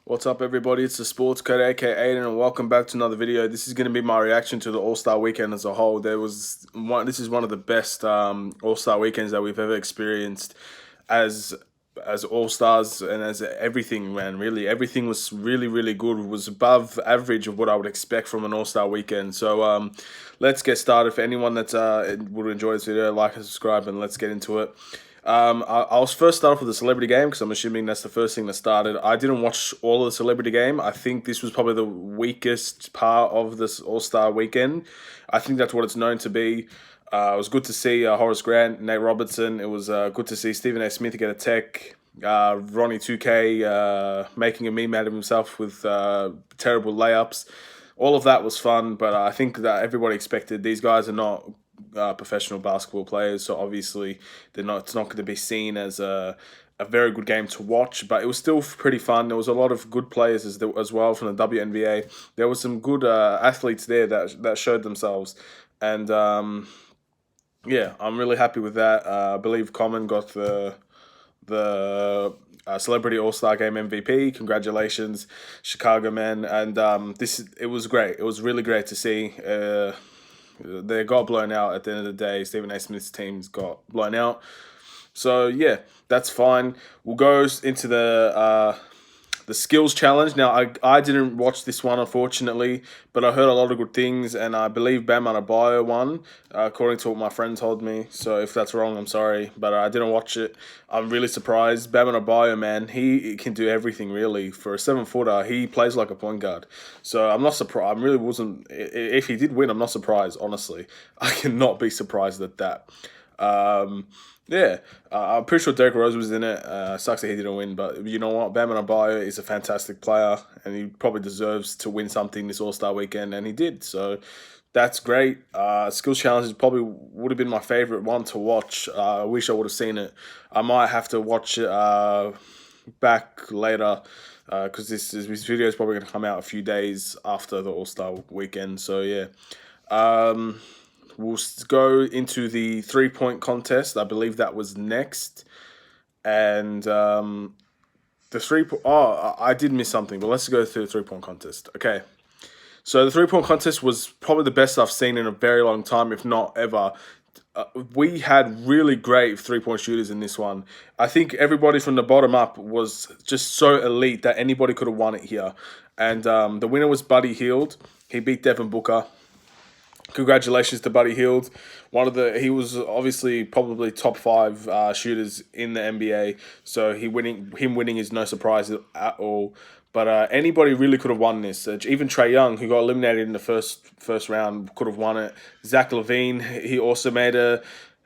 What's up, everybody? It's the Sports Code, aka Aiden, and welcome back to another video. This is going to be my reaction to the All-Star Weekend as a whole. This is one of the best All-Star Weekends that we've ever experienced as All-Stars and as everything, man. Really, everything was really good. It was above average of what I would expect from an All-Star Weekend. So let's get started. For anyone that would enjoy this video, like and subscribe, and let's get into it. I'll first start off with the celebrity game because I'm assuming that's the first thing that started. I didn't watch all of the celebrity game. I think this was probably the weakest part of this All-Star Weekend. I think that's what it's known to be. It was good to see Horace Grant, Nate Robertson. It was good to see Stephen A. Smith get a tech. Ronnie 2K making a meme out of himself with terrible layups. All of that was fun, but I think that everybody expected these guys are not professional basketball players, so obviously they're not. It's not going to be seen as a very good game to watch, but it was still pretty fun. There was a lot of good players as well from the WNBA. There was some good athletes there that showed themselves, and yeah, I'm really happy with that. I believe Common got the Celebrity All-Star Game MVP. Congratulations, Chicago men! And it was great. It was really great to see. They got blown out at the end of the day. Stephen A. Smith's teams got blown out. So yeah, that's fine. We'll go into the skills challenge. Now I didn't watch this one, unfortunately, but I heard a lot of good things, and I believe Bam Adebayo won, according to what my friend told me. So if that's wrong, I'm sorry, but I didn't watch it. I'm really surprised. Bam Adebayo, man, he can do everything really. For a 7-footer, he plays like a point guard. So I'm not surprised. I really wasn't. If he did win, I'm not surprised. Honestly, I cannot be surprised at that. Yeah, I'm pretty sure Derrick Rose was in it. Sucks that he didn't win, but you know what? Bam Adebayo is a fantastic player, and he probably deserves to win something this All-Star Weekend, and he did. So that's great. Skills Challenges probably would have been my favorite one to watch. I wish I would have seen it. I might have to watch it back later because this video is probably going to come out a few days after the All-Star Weekend. So yeah. We'll go into the 3-point contest. I believe that was next. And the I did miss something, but let's go through the 3-point contest. Okay. So the 3-point contest was probably the best I've seen in a very long time, if not ever. We had really great 3-point shooters in this one. I think everybody from the bottom up was just so elite that anybody could have won it here. And the winner was Buddy Hield. He beat Devin Booker. Congratulations to Buddy Hield. He was obviously probably top 5 shooters in the NBA. So him winning is no surprise at all. But anybody really could have won this. Even Trae Young, who got eliminated in the first round, could have won it. Zach LaVine, he also made an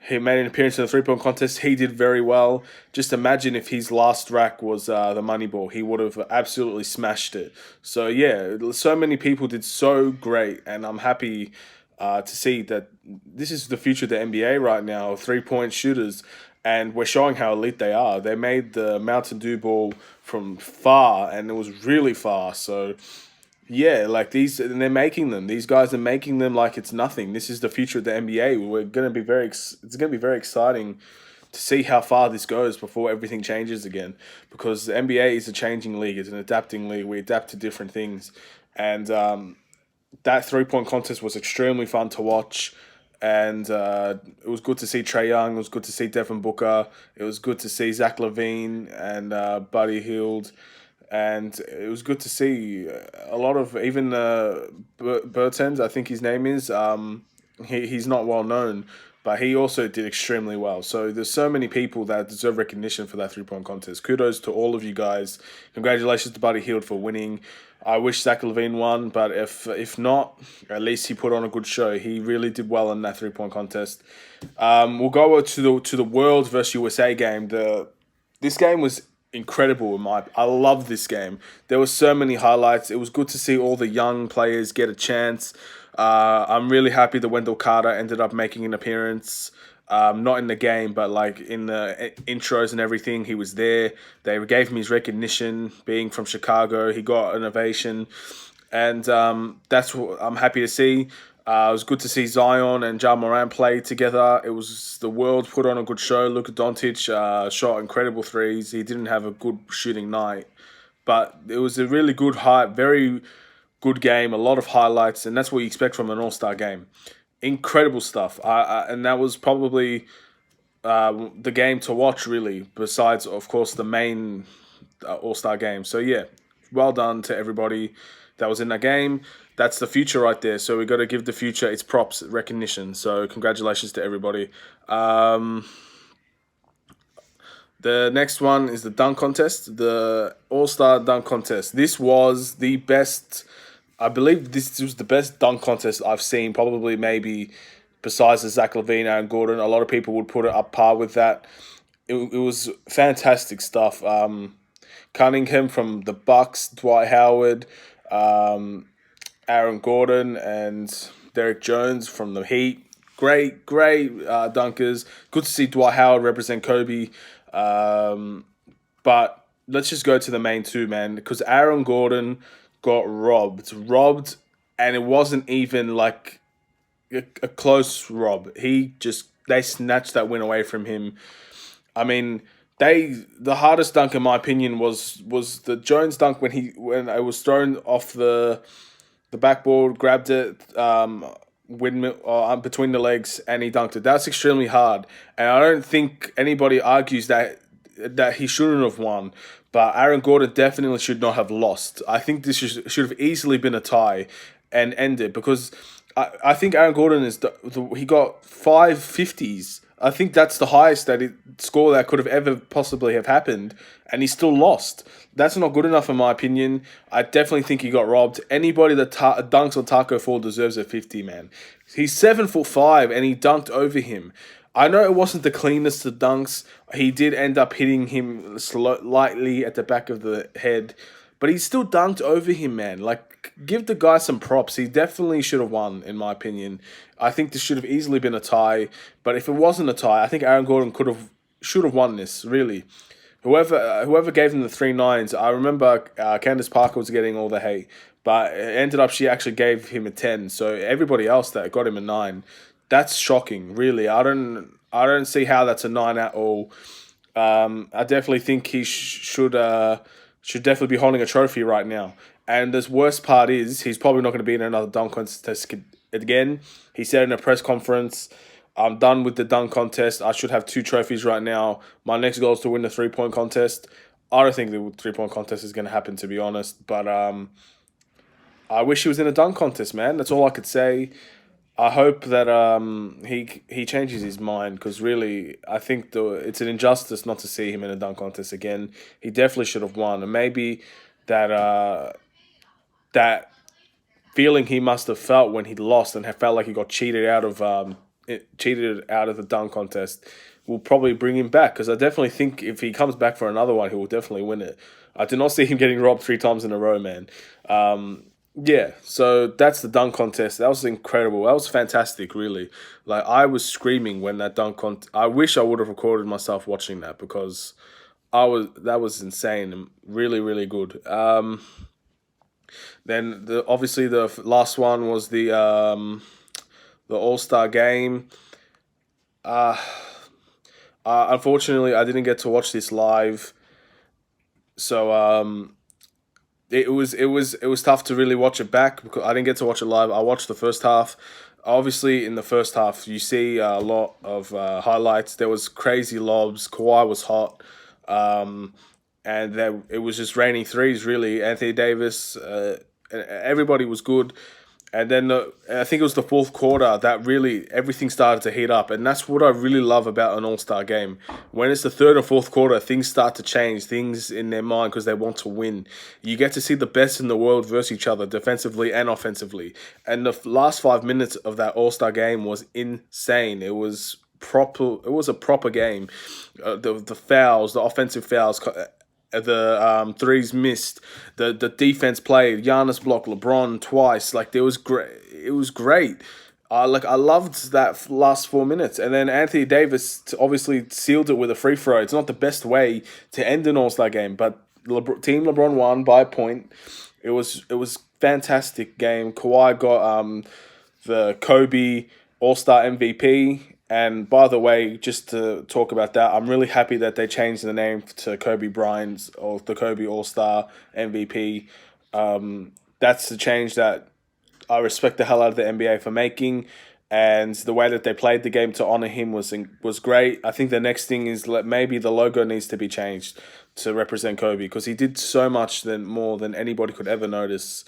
appearance in the 3-point contest. He did very well. Just imagine if his last rack was the money ball. He would have absolutely smashed it. So yeah, so many people did so great, and I'm happy to see that this is the future of the NBA right now, 3-point shooters, and we're showing how elite they are. They made the Mountain Dew ball from far, and it was really far. So yeah, like and they're making them. These guys are making them like it's nothing. This is the future of the NBA. It's going to be very exciting to see how far this goes before everything changes again, because the NBA is a changing league. It's an adapting league. We adapt to different things, and that 3-point contest was extremely fun to watch, and it was good to see Trae Young. It was good to see Devin Booker. It was good to see Zach LaVine and Buddy Hield, and it was good to see a lot of even Bertens, I think his name is. He's not well known, but he also did extremely well. So there's so many people that deserve recognition for that 3-point contest. Kudos to all of you guys. Congratulations to Buddy Hield for winning. I wish Zach LaVine won, but if not, at least he put on a good show. He really did well in that 3-point contest. We'll go to the World versus USA game. This game was incredible. I love this game. There were so many highlights. It was good to see all the young players get a chance. I'm really happy that Wendell Carter ended up making an appearance. Not in the game, but like in the intros and everything, he was there. They gave him his recognition, being from Chicago. He got an ovation, and that's what I'm happy to see. It was good to see Zion and Ja Morant play together. It was the world put on a good show. Luka Doncic shot incredible threes. He didn't have a good shooting night, but it was a really good hype, very good game, a lot of highlights, and that's what you expect from an All-Star game. Incredible stuff. And that was probably the game to watch, really, besides, of course, the main All-Star game. So, yeah, well done to everybody that was in that game. That's the future right there. So we got to give the future its props, recognition. So congratulations to everybody. The next one is the dunk contest, the All-Star dunk contest. This was the best. I believe this was the best dunk contest I've seen, probably maybe besides the Zach LaVine and Gordon. A lot of people would put it up par with that. It was fantastic stuff. Cunningham from the Bucks, Dwight Howard, Aaron Gordon, and Derek Jones from the Heat. Great dunkers. Good to see Dwight Howard represent Kobe. But let's just go to the main two, man, because Aaron Gordon got robbed, and it wasn't even like a close rob. They snatched that win away from him. I mean, the hardest dunk in my opinion was the Jones dunk when it was thrown off the backboard, grabbed it, windmill between the legs, and he dunked it. That's extremely hard, and I don't think anybody argues that he shouldn't have won. But Aaron Gordon definitely should not have lost. I think this should have easily been a tie and ended, because I think Aaron Gordon he got 550s. I think that's the highest score that could have ever possibly have happened, and he still lost. That's not good enough in my opinion. I definitely think he got robbed. Anybody that dunks on Taco Fall deserves a 50, man. He's 7'5" and he dunked over him. I know it wasn't the cleanest of dunks. He did end up hitting him lightly at the back of the head, but he still dunked over him, man. Like, give the guy some props. He definitely should have won, in my opinion. I think this should have easily been a tie, but if it wasn't a tie, I think Aaron Gordon should have won this, really. Whoever gave him the 3 nines, I remember Candace Parker was getting all the hate, but it ended up she actually gave him a 10. So everybody else that got him a 9, that's shocking, really. I don't see how that's a 9 at all. I definitely think he should definitely be holding a trophy right now. And the worst part is he's probably not going to be in another dunk contest again. He said in a press conference, "I'm done with the dunk contest. I should have 2 trophies right now. My next goal is to win the 3-point contest." I don't think the 3-point contest is going to happen, to be honest. But I wish he was in a dunk contest, man. That's all I could say. I hope that he changes his mind, because really I think it's an injustice not to see him in a dunk contest again. He definitely should have won, and maybe that feeling he must have felt when he lost and felt like he got cheated out of the dunk contest will probably bring him back, because I definitely think if he comes back for another one, he will definitely win it. I do not see him getting robbed 3 times in a row, man. Yeah, so that's the dunk contest. That was incredible. That was fantastic, really. Like, I was screaming when that dunk contest. I wish I would have recorded myself watching that, because that was insane and really, really good. Then obviously the last one was the All-Star game. Unfortunately, I didn't get to watch this live, so it was tough to really watch it back, because I didn't get to watch it live. I watched the first half. Obviously, in the first half, you see a lot of highlights. There was crazy lobs. Kawhi was hot, and it was just raining threes. Really, Anthony Davis, everybody was good. And then I think it was the fourth quarter that really everything started to heat up. And that's what I really love about an All-Star game. When it's the third or fourth quarter, things start to change, things in their mind, because they want to win. You get to see the best in the world versus each other, defensively and offensively. And the last 5 minutes of that All-Star game was insane. It was proper. It was a proper game. The fouls, the offensive fouls, the threes missed, the defense played, Giannis blocked LeBron twice. Like, it was great. I loved that last 4 minutes, and then Anthony Davis obviously sealed it with a free throw. It's not the best way to end an All-Star game, but Team LeBron won by a point. It was fantastic game. Kawhi got the Kobe All-Star MVP. And by the way, just to talk about that, I'm really happy that they changed the name to Kobe Bryant's or the Kobe All Star MVP. That's the change that I respect the hell out of the NBA for making, and the way that they played the game to honor him was great. I think the next thing is maybe the logo needs to be changed to represent Kobe because he did so much more than anybody could ever notice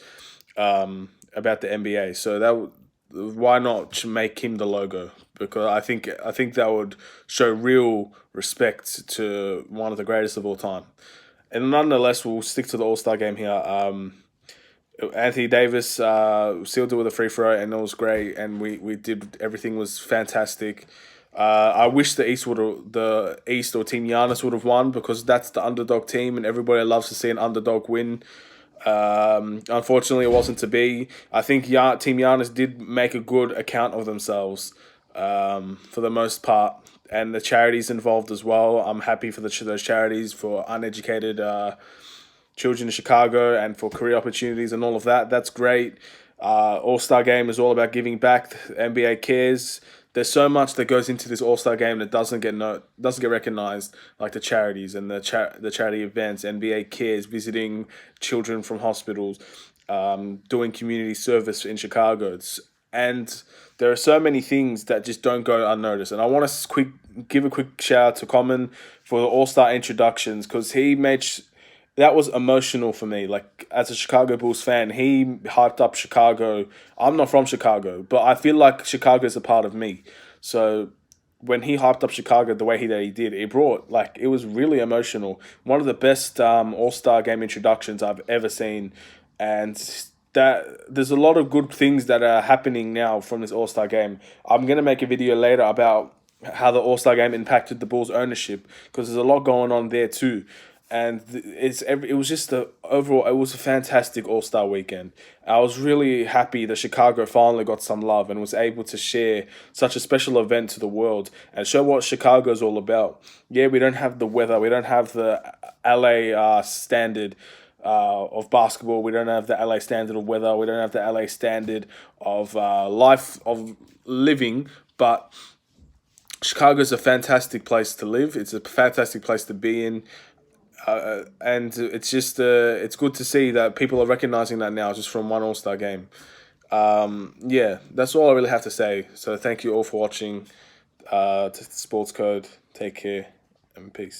about the NBA. So why not make him the logo? Because I think that would show real respect to one of the greatest of all time. And nonetheless, we'll stick to the All Star game here. Anthony Davis sealed it with a free throw, and it was great. And we did everything was fantastic. I wish the East or Team Giannis would have won because that's the underdog team, and everybody loves to see an underdog win. Unfortunately, it wasn't to be. I think Team Giannis did make a good account of themselves for the most part, and the charities involved as well. I'm happy for those charities for uneducated children in Chicago and for career opportunities and all of that. That's great. All-Star game is all about giving back. The NBA cares. There's so much that goes into this All-Star game that doesn't get recognized, like the charities and the charity events. NBA cares, visiting children from hospitals, doing community service in Chicago. And there are so many things that just don't go unnoticed. And I want to give a quick shout out to Common for the All-Star introductions because he made that was emotional for me. Like as a Chicago Bulls fan, he hyped up Chicago. I'm not from Chicago, but I feel like Chicago is a part of me. So when he hyped up Chicago the way that he did, it was really emotional. One of the best All-Star game introductions I've ever seen, and that there's a lot of good things that are happening now from this All-Star game. I'm gonna make a video later about how the All-Star game impacted the Bulls ownership because there's a lot going on there too. And it was just overall it was a fantastic All-Star weekend. I was really happy that Chicago finally got some love and was able to share such a special event to the world and show what Chicago's all about. Yeah, we don't have the weather, we don't have the LA standard of basketball, we don't have the LA standard of weather, we don't have the LA standard of life of living, but Chicago's a fantastic place to live. It's a fantastic place to be in. And it's just it's good to see that people are recognizing that now just from one All-Star game. Yeah, that's all I really have to say. So thank you all for watching Sports Code. Take care and peace.